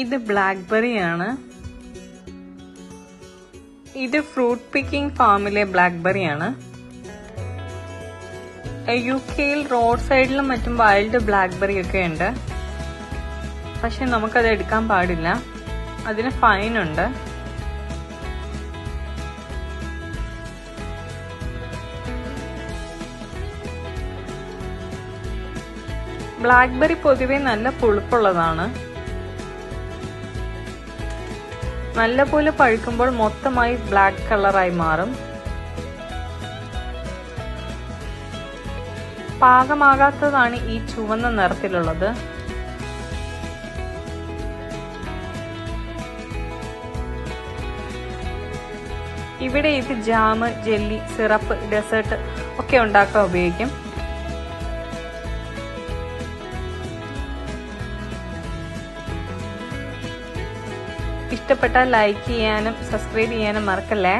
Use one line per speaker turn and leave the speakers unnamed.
ഇത് ബ്ലാക്ക്ബെറി ആണ്. ഇത് ഫ്രൂട്ട് പിക്കിംഗ് ഫാമിലെ ബ്ലാക്ക്ബെറി ആണ്. UK-യിൽ റോഡ് സൈഡിലും മറ്റും വൈൽഡ് ബ്ലാക്ക്ബെറി ഒക്കെ ഉണ്ട്. പക്ഷെ നമുക്കത് എടുക്കാൻ പാടില്ല, അതിന് ഫൈൻ ഉണ്ട്. ബ്ലാക്ക്ബെറി പൊതുവെ നല്ല പുളിപ്പുള്ളതാണ്. നല്ലപോലെ പഴുക്കുമ്പോൾ മൊത്തമായി ബ്ലാക്ക് കളറായി മാറും. പാകമാകാത്തതാണ് ഈ ചുവന്ന നിറത്തിലുള്ളത്. ഇവിടെ ഇത് ജാം, ജെല്ലി, സിറപ്പ്, ഡെസേർട്ട് ഒക്കെ ഉണ്ടാക്കാൻ ഉപയോഗിക്കും. ഇഷ്ടപ്പെട്ടാൽ ലൈക്ക് ചെയ്യാനും സബ്സ്ക്രൈബ് ചെയ്യാനും മറക്കല്ലേ.